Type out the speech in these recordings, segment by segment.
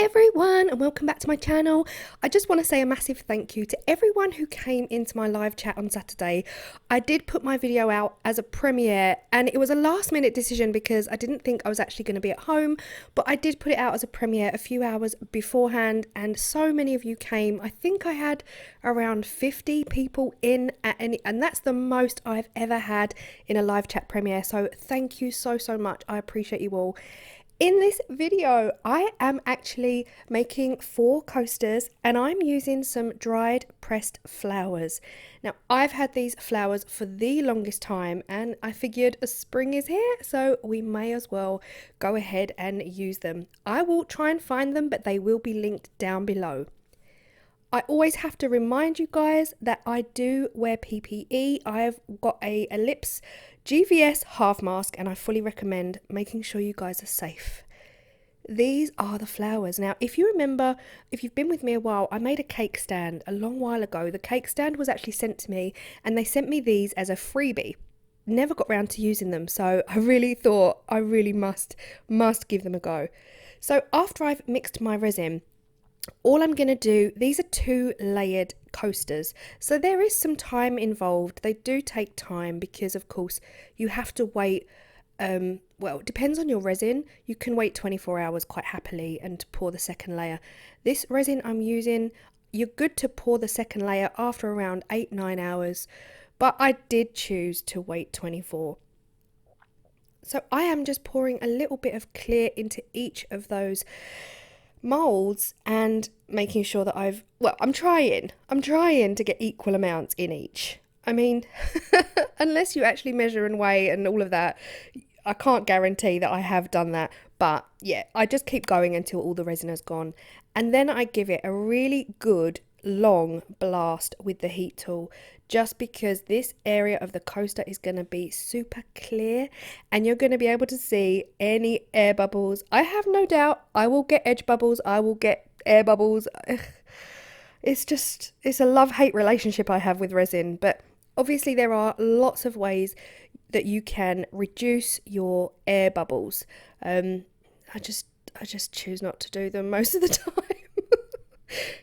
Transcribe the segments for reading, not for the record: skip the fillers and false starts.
everyone, and welcome back to my channel. I just want to say a massive thank you to everyone who came into my live chat on Saturday. I did put my video out as a premiere and it was a last minute decision because I didn't think I was actually going to be at home, but I did put it out as a premiere a few hours beforehand and so many of you came. I think I had around 50 people in at any, and that's the most I've ever had in a live chat premiere, so thank you so much. I appreciate you all. In this video, I am actually making 4 coasters and I'm using some dried pressed flowers. Now, I've had these flowers for the longest time and I figured a spring is here, so we may as well go ahead and use them. I will try and find them, but they will be linked down below. I always have to remind you guys that I do wear PPE. I've got a Ellipse GVS half mask and I fully recommend making sure you guys are safe. These are the flowers. Now, if you remember, if you've been with me a while, I made a cake stand a long while ago. The cake stand was actually sent to me and they sent me these as a freebie. Never got round to using them, so I really thought I really must give them a go. So after I've mixed my resin, all I'm going to do, these are 2 layered coasters, so there is some time involved. They do take time because of course you have to wait, well, it depends on your resin. You can wait 24 hours quite happily and pour the second layer. This resin I'm using, you're good to pour the second layer after around 8-9 hours, but I did choose to wait 24. So I am just pouring a little bit of clear into each of those molds and making sure that I'm trying to get equal amounts in each. I mean, unless you actually measure and weigh and all of that, I can't guarantee that I have done that. But yeah, I just keep going until all the resin has gone. And then I give it a really good long blast with the heat tool, just because this area of the coaster is going to be super clear and you're going to be able to see any air bubbles. I have no doubt I will get edge bubbles, I will get air bubbles. It's a love-hate relationship I have with resin, but obviously there are lots of ways that you can reduce your air bubbles. I just choose not to do them most of the time.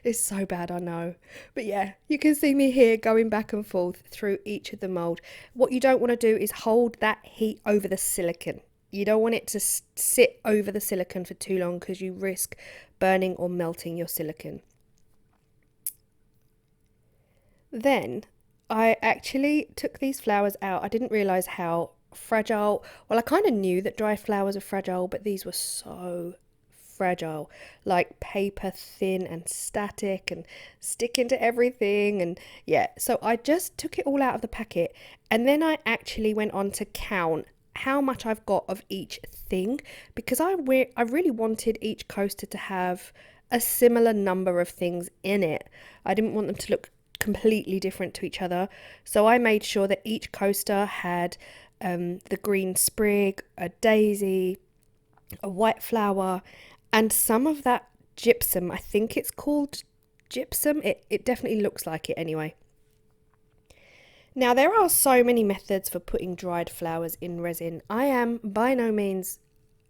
It's so bad, I know. But yeah, you can see me here going back and forth through each of the mould. What you don't want to do is hold that heat over the silicone. You don't want it to sit over the silicone for too long because you risk burning or melting your silicone. Then I actually took these flowers out. I didn't realise how fragile. Well, I kind of knew that dry flowers are fragile, but these were so fragile, like paper thin and static and sticking to everything. And yeah, so I just took it all out of the packet and then I actually went on to count how much I've got of each thing, because I really wanted each coaster to have a similar number of things in it. I didn't want them to look completely different to each other, so I made sure that each coaster had the green sprig, a daisy, a white flower, and some of that gypsum. I think it's called gypsum. It definitely looks like it anyway. Now, there are so many methods for putting dried flowers in resin. I am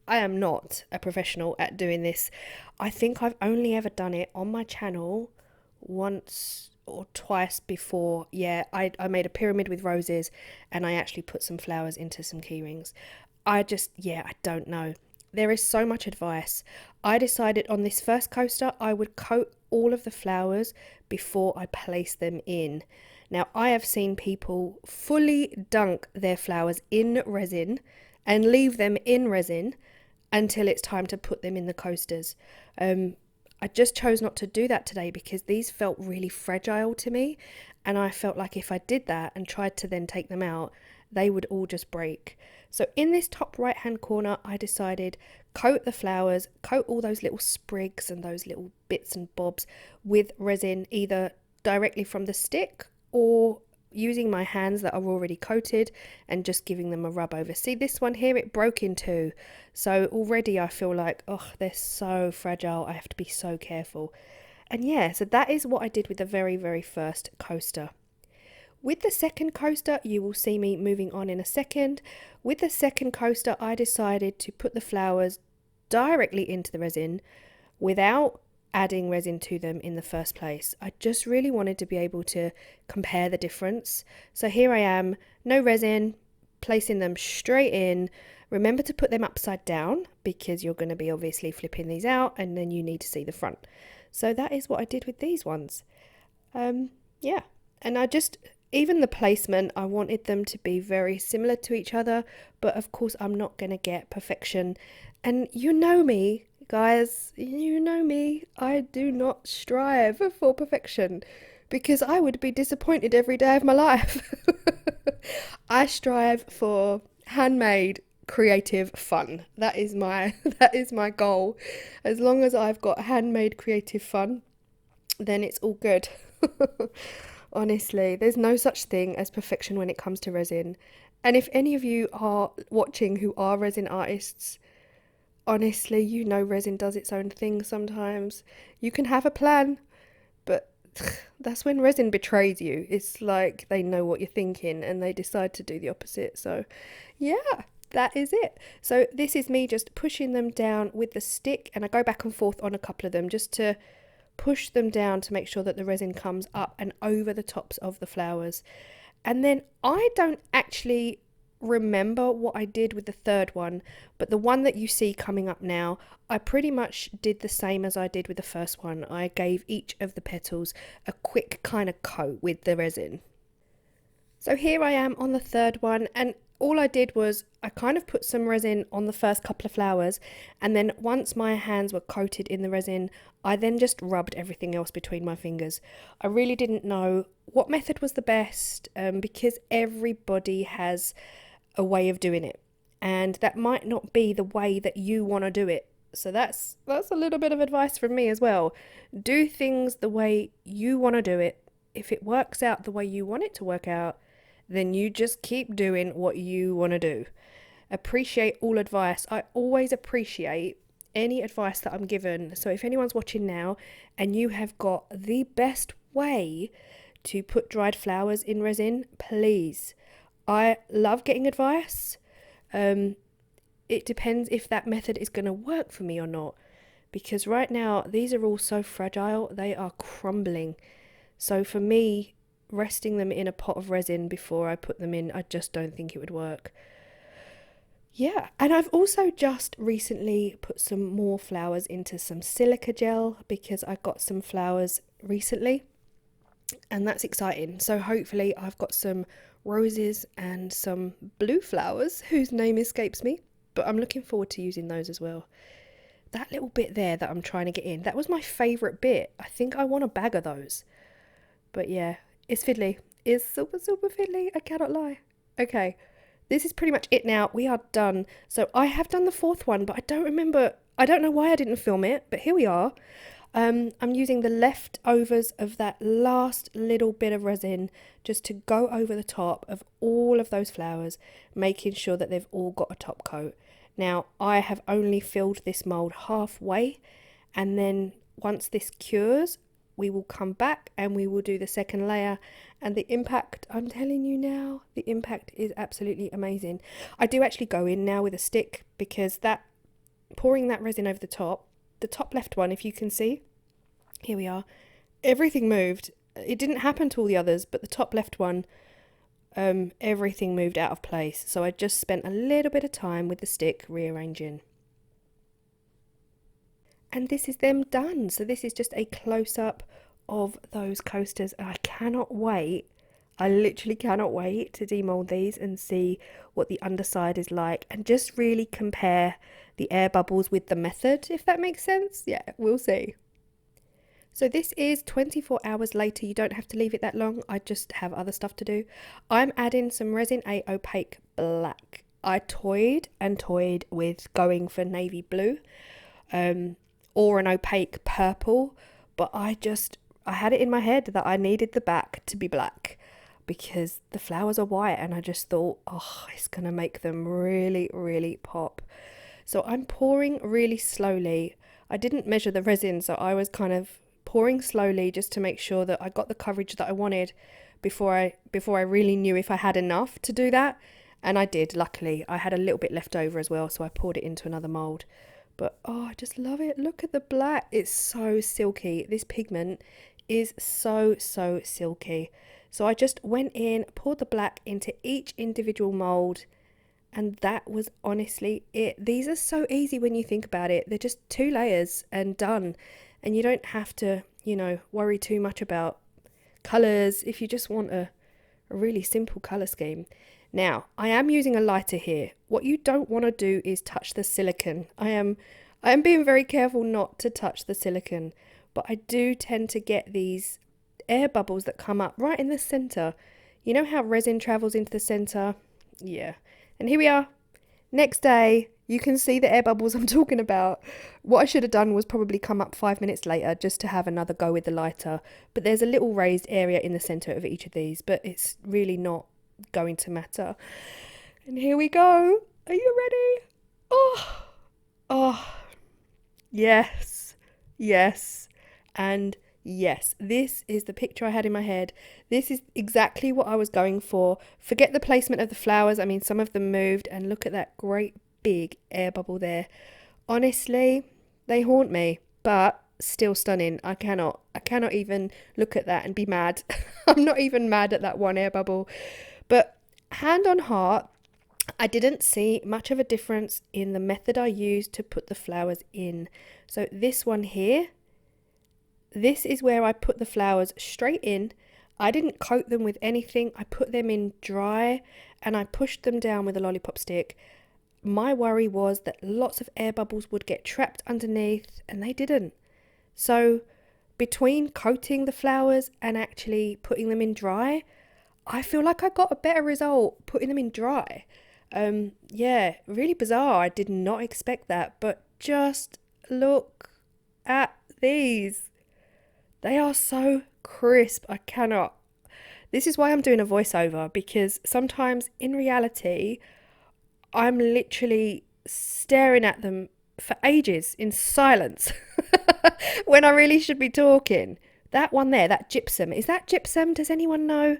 not a professional at doing this. I think I've only ever done it on my channel once or twice before. Yeah, I made a pyramid with roses and I actually put some flowers into some key rings. I don't know. There is so much advice. I decided on this first coaster I would coat all of the flowers before I place them in. Now, I have seen people fully dunk their flowers in resin and leave them in resin until it's time to put them in the coasters. I just chose not to do that today because these felt really fragile to me, and I felt like if I did that and tried to then take them out, they would all just break. So in this top right hand corner, I decided coat the flowers, coat all those little sprigs and those little bits and bobs with resin, either directly from the stick or using my hands that are already coated and just giving them a rub over. See this one here, it broke in 2. So already I feel like, oh, they're so fragile. I have to be so careful. And yeah, so that is what I did with the very first coaster. With the second coaster, you will see me moving on in a second. With the second coaster, I decided to put the flowers directly into the resin without adding resin to them in the first place. I just really wanted to be able to compare the difference. So here I am, no resin, placing them straight in. Remember to put them upside down because you're going to be obviously flipping these out and then you need to see the front. So that is what I did with these ones. Yeah, and I just, even the placement, I wanted them to be very similar to each other, but of course I'm not going to get perfection. And you know me, guys, you know me, I do not strive for perfection because I would be disappointed every day of my life. I strive for handmade, creative fun. That is my goal. As long as I've got handmade creative fun, then it's all good. Honestly, there's no such thing as perfection when it comes to resin. And if any of you are watching who are resin artists, honestly, you know resin does its own thing sometimes. You can have a plan, but that's when resin betrays you. It's like they know what you're thinking and they decide to do the opposite. So yeah, that is it. So this is me just pushing them down with the stick, and I go back and forth on a couple of them just to push them down to make sure that the resin comes up and over the tops of the flowers. And then I don't actually remember what I did with the third one, but the one that you see coming up now, I pretty much did the same as I did with the first one. I gave each of the petals a quick kind of coat with the resin. So here I am on the third one, and all I did was I kind of put some resin on the first couple of flowers, and then once my hands were coated in the resin, I then just rubbed everything else between my fingers. I really didn't know what method was the best because everybody has a way of doing it, and that might not be the way that you want to do it. So that's a little bit of advice from me as well. Do things the way you want to do it. If it works out the way you want it to work out, then you just keep doing what you want to do. Appreciate all advice. I always appreciate any advice that I'm given. So if anyone's watching now and you have got the best way to put dried flowers in resin, please. I love getting advice. It depends if that method is going to work for me or not, because right now these are all so fragile, they are crumbling. So for me, resting them in a pot of resin before I put them in, I just don't think it would work. Yeah, and I've also just recently put some more flowers into some silica gel because I got some flowers recently, and that's exciting. So hopefully I've got some roses and some blue flowers whose name escapes me, but I'm looking forward to using those as well. That little bit there that I'm trying to get in, that was my favourite bit. I think I want a bag of those. But yeah, it's fiddly. It's super, super fiddly. I cannot lie. Okay, this is pretty much it now. We are done. So I have done the fourth one, but I don't remember. I don't know why I didn't film it, but here we are. I'm using the leftovers of that last little bit of resin just to go over the top of all of those flowers, making sure that they've all got a top coat. Now, I have only filled this mould halfway, and then once this cures, we will come back and we will do the second layer, and the impact, I'm telling you now, the impact is absolutely amazing. I do actually go in now with a stick because that pouring that resin over the top left one, if you can see, here we are, everything moved. It didn't happen to all the others, but the top left one, everything moved out of place. So I just spent a little bit of time with the stick rearranging. And this is them done. So this is just a close-up of those coasters. I cannot wait. I literally cannot wait to demold these and see what the underside is like, and just really compare the air bubbles with the method, if that makes sense. Yeah, we'll see. So this is 24 hours later. You don't have to leave it that long. I just have other stuff to do. I'm adding some Resin A Opaque Black. I toyed and toyed with going for navy blue or an opaque purple, but I had it in my head that I needed the back to be black because the flowers are white, and I just thought, oh, it's going to make them really, really pop. So I'm pouring really slowly. I didn't measure the resin, so I was kind of pouring slowly just to make sure that I got the coverage that I wanted before I really knew if I had enough to do that. And I did, luckily. I had a little bit left over as well, so I poured it into another mould. But oh, I just love it. Look at the black. It's so silky. This pigment is so silky. So I just went in, poured the black into each individual mold, and that was honestly it. These are so easy when you think about it. They're just 2 layers and done. And you don't have to, you know, worry too much about colours if you just want a really simple colour scheme. Now, I am using a lighter here. What you don't want to do is touch the silicone. I am being very careful not to touch the silicone, but I do tend to get these air bubbles that come up right in the centre. You know how resin travels into the centre? Yeah. And here we are. Next day, you can see the air bubbles I'm talking about. What I should have done was probably come up 5 minutes later just to have another go with the lighter. But there's a little raised area in the centre of each of these, but it's really not going to matter. And here we go. Are you ready? Oh, yes, and yes. This is the picture I had in my head. This is exactly what I was going for. Forget the placement of the flowers. I mean, some of them moved, and look at that great big air bubble there. Honestly, they haunt me, but still stunning. I cannot even look at that and be mad. I'm not even mad at that one air bubble. But hand on heart, I didn't see much of a difference in the method I used to put the flowers in. So this one here, this is where I put the flowers straight in. I didn't coat them with anything. I put them in dry and I pushed them down with a lollipop stick. My worry was that lots of air bubbles would get trapped underneath, and they didn't. So between coating the flowers and actually putting them in dry, I feel like I got a better result putting them in dry. Yeah, really bizarre. I did not expect that, but just look at these. They are so crisp. I cannot. This is why I'm doing a voiceover, because sometimes in reality, I'm literally staring at them for ages in silence when I really should be talking. That one there, that gypsum. Is that gypsum? Does anyone know?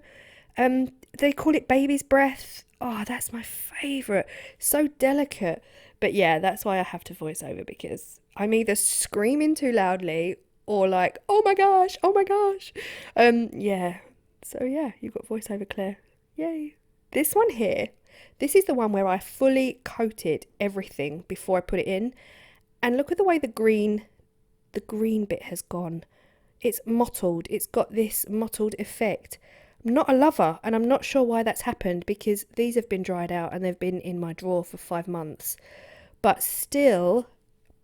They call it baby's breath. Oh, that's my favourite. So delicate. But yeah, that's why I have to voice over, because I'm either screaming too loudly or like, oh my gosh. Yeah. So yeah, you've got voiceover, Claire. Yay. This one here, this is the one where I fully coated everything before I put it in. And look at the way the green bit has gone. It's mottled. It's got this mottled effect. I'm not a lover, and I'm not sure why that's happened, because these have been dried out and they've been in my drawer for 5 months. But still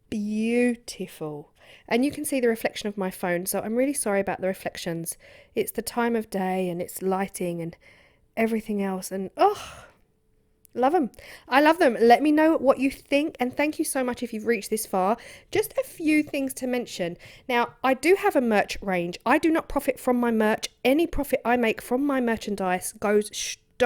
beautiful. And you can see the reflection of my phone, so I'm really sorry about the reflections. It's the time of day and it's lighting and everything else, and oh, love them. I love them. Let me know what you think, and thank you so much if you've reached this far. Just a few things to mention. Now, I do have a merch range. I do not profit from my merch. Any profit I make from my merchandise goes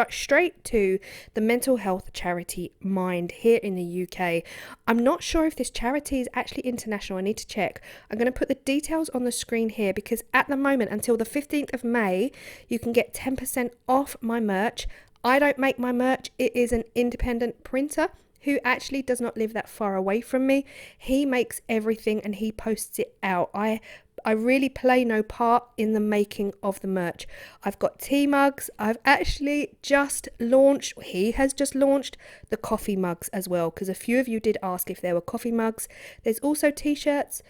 straight to the mental health charity Mind here in the UK. I'm not sure if this charity is actually international. I need to check. I'm going to put the details on the screen here, because at the moment, until the 15th of May, you can get 10% off my merch. I don't make my merch. It is an independent printer who actually does not live that far away from me. He makes everything and he posts it out. I really play no part in the making of the merch. I've got tea mugs. I've actually just launched, he has just launched the coffee mugs as well, because a few of you did ask if there were coffee mugs. There's also t-shirts.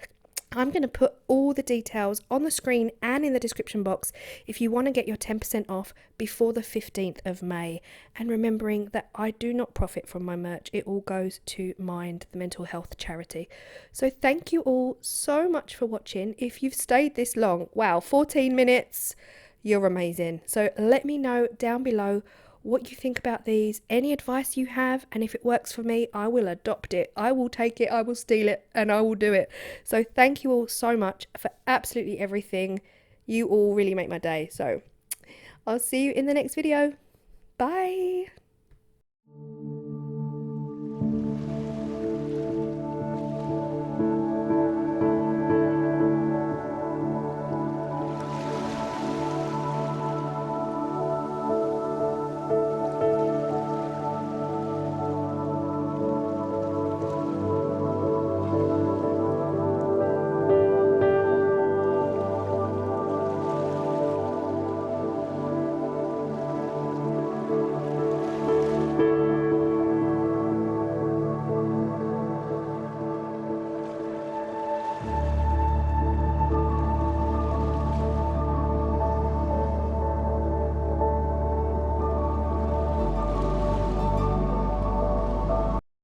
I'm going to put all the details on the screen and in the description box if you want to get your 10% off before the 15th of May. And remembering that I do not profit from my merch. It all goes to Mind, the mental health charity. So thank you all so much for watching. If you've stayed this long, wow, 14 minutes, you're amazing. So let me know down below what you think about these, any advice you have, and if it works for me, I will adopt it. I will take it, I will steal it, and I will do it. So thank you all so much for absolutely everything. You all really make my day. So I'll see you in the next video. Bye.